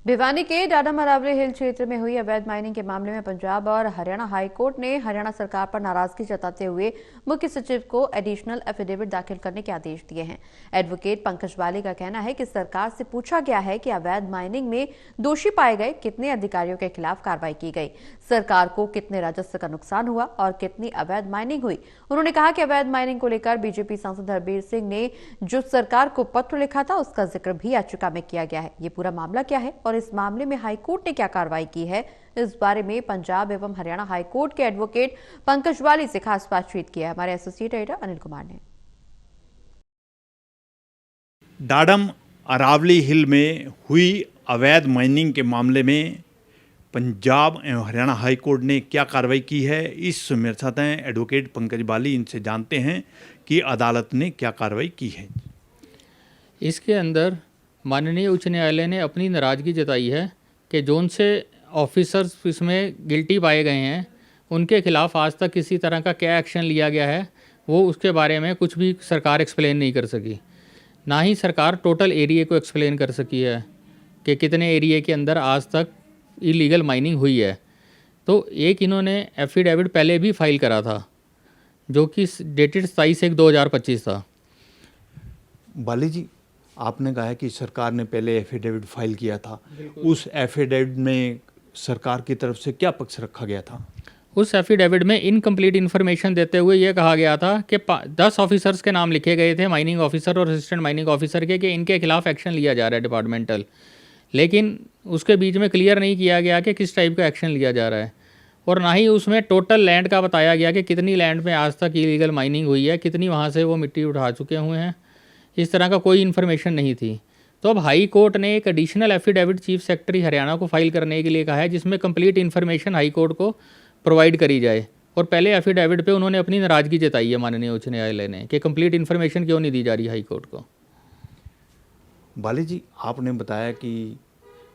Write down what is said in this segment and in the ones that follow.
भिवानी के डाडम अरावली हिल क्षेत्र में हुई अवैध माइनिंग के मामले में पंजाब और हरियाणा हाई कोर्ट ने हरियाणा सरकार पर नाराजगी जताते हुए मुख्य सचिव को एडिशनल एफिडेविट दाखिल करने के आदेश दिए हैं। एडवोकेट पंकज बाली का कहना है कि सरकार से पूछा गया है कि अवैध माइनिंग में दोषी पाए गए कितने अधिकारियों के खिलाफ कार्रवाई की गई, सरकार को कितने राजस्व का नुकसान हुआ और कितनी अवैध माइनिंग हुई। उन्होंने कहा कि अवैध माइनिंग को लेकर बीजेपी सांसद हरबीर सिंह ने जो सरकार को पत्र लिखा था उसका जिक्र भी याचिका में किया गया है। ये पूरा मामला क्या है और इस मामले में हाईकोर्ट ने क्या कार्रवाई की है, इस बारे में पंजाब एवं हरियाणा हाईकोर्ट के एडवोकेट पंकज बाली से खास बातचीत की है हमारे एसोसिएट एडिटर अनिल कुमार ने। डाडम अरावली हिल में हुई अवैध माइनिंग के मामले में पंजाब एवं हरियाणा हाईकोर्ट ने क्या कार्रवाई की है, इस मेरे साथ हैं एडवोकेट पंकज बाली। इनसे जानते हैं कि अदालत ने क्या कार्रवाई की है। इसके अंदर माननीय उच्च न्यायालय ने अपनी नाराज़गी जताई है कि जोन से ऑफिसर्स इसमें गिल्टी पाए गए हैं उनके खिलाफ आज तक किसी तरह का क्या एक्शन लिया गया है वो उसके बारे में कुछ भी सरकार एक्सप्लेन नहीं कर सकी। ना ही सरकार टोटल एरिया को एक्सप्लेन कर सकी है कि कितने एरिया के अंदर आज तक इलीगल माइनिंग हुई है। तो एक इन्होंने एफिडेविट पहले भी फाइल करा था जो कि डेटेड 27/1/2025 था। बाली जी, आपने कहा है कि सरकार ने पहले एफिडेविट फाइल किया था, उस एफिडेविट में सरकार की तरफ से क्या पक्ष रखा गया था? उस एफिडेविट में इनकम्प्लीट इन्फॉर्मेशन देते हुए ये कहा गया था कि 10 ऑफिसर्स के नाम लिखे गए थे, माइनिंग ऑफिसर और असिस्टेंट माइनिंग ऑफिसर के, कि इनके खिलाफ एक्शन लिया जा रहा है डिपार्टमेंटल, लेकिन उसके बीच में क्लियर नहीं किया गया कि किस टाइप का एक्शन लिया जा रहा है। और ना ही उसमें टोटल लैंड का बताया गया कि कितनी लैंड में आज तक इलीगल माइनिंग हुई है, कितनी वहाँ से वो मिट्टी उठा चुके हुए हैं, इस तरह का कोई इन्फॉर्मेशन नहीं थी। तो अब हाई कोर्ट ने एक additional affidavit chief secretary Haryana को फाइल करने के लिए कहा है जिसमें कंप्लीट इन्फॉर्मेशन हाई कोर्ट को प्रोवाइड करी जाए। और पहले एफिडेविट पे उन्होंने अपनी नाराज़गी जताई है माननीय उच्च न्यायालय ने कि कंप्लीट इन्फॉर्मेशन क्यों नहीं दी जा रही हाई कोर्ट को। बाली जी, आपने बताया कि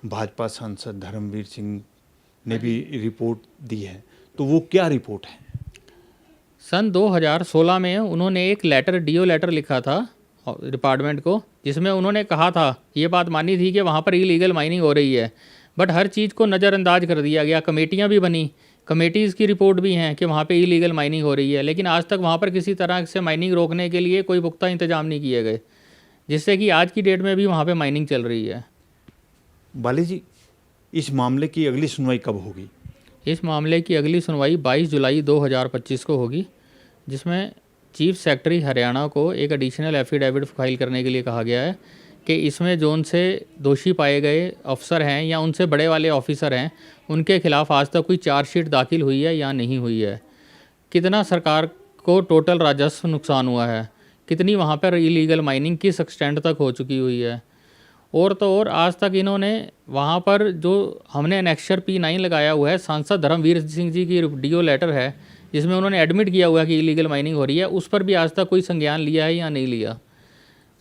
भाजपा सांसद धर्मवीर सिंह ने भी रिपोर्ट दी है, तो वो क्या रिपोर्ट है? सन 2016 में उन्होंने एक लेटर डीओ लेटर लिखा था डिपार्टमेंट को, जिसमें उन्होंने कहा था, ये बात मानी थी कि वहाँ पर इलीगल माइनिंग हो रही है, बट हर चीज़ को नज़रअंदाज कर दिया गया। कमेटियाँ भी बनी, कमेटीज़ की रिपोर्ट भी हैं कि वहाँ पे इलीगल माइनिंग हो रही है, लेकिन आज तक वहाँ पर किसी तरह से माइनिंग रोकने के लिए कोई पुख्ता इंतजाम नहीं किए गए, जिससे कि आज की डेट में भी वहाँ पर माइनिंग चल रही है। बाली जी, इस मामले की अगली सुनवाई कब होगी? इस मामले की अगली सुनवाई 22 जुलाई 2025 को होगी, जिसमें चीफ सेक्रेटरी हरियाणा को एक एडिशनल एफिडेविट फाइल करने के लिए कहा गया है कि इसमें जो उनसे दोषी पाए गए अफसर हैं या उनसे बड़े वाले ऑफिसर हैं उनके खिलाफ आज तक कोई चार्जशीट दाखिल हुई है या नहीं हुई है, कितना सरकार को टोटल राजस्व नुकसान हुआ है, कितनी वहाँ पर इलीगल माइनिंग किस एक्सटेंट तक हो चुकी हुई है। और तो और आज तक इन्होंने वहाँ पर जो हमने एनेक्सचर P9 लगाया हुआ है, सांसद धर्मवीर सिंह जी की डीओ लेटर है जिसमें उन्होंने एडमिट किया हुआ है कि इलीगल माइनिंग हो रही है, उस पर भी आज तक कोई संज्ञान लिया है या नहीं लिया।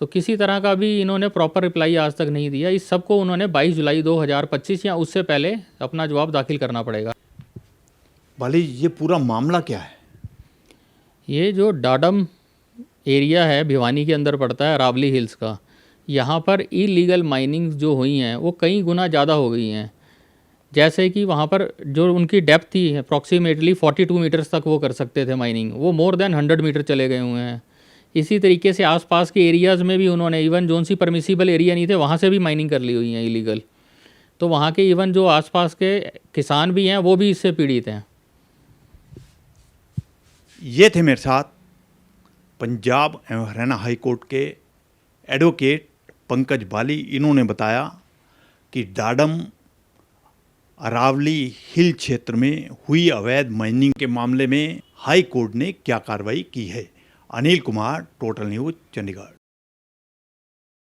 तो किसी तरह का भी इन्होंने प्रॉपर रिप्लाई आज तक नहीं दिया। इस सब को उन्होंने 22 जुलाई 2025 या उससे पहले अपना जवाब दाखिल करना पड़ेगा। बाली, ये पूरा मामला क्या है? ये जो डाडम एरिया है भिवानी के अंदर पड़ता है, अरावली हिल्स का, यहाँ पर इलीगल माइनिंग जो हुई हैं वो कई गुना ज़्यादा हो गई हैं। जैसे कि वहाँ पर जो उनकी डेप्थ थी अप्रॉक्सीमेटली 42 मीटर्स तक वो कर सकते थे माइनिंग, वो मोर देन 100 मीटर चले गए हुए हैं। इसी तरीके से आसपास के एरियाज़ में भी उन्होंने इवन जोन सी परमिसिबल एरिया नहीं थे वहाँ से भी माइनिंग कर ली हुई हैं इलीगल। तो वहाँ के इवन जो आसपास के किसान भी हैं वो भी इससे पीड़ित हैं। ये थे मेरे साथ पंजाब एवं हरियाणा हाई कोर्ट के एडवोकेट पंकज बाली। इन्होंने बताया कि डाडम अरावली हिल क्षेत्र में हुई अवैध माइनिंग के मामले में हाई कोर्ट ने क्या कार्रवाई की है। Anil Kumar, total news, Chandigarh.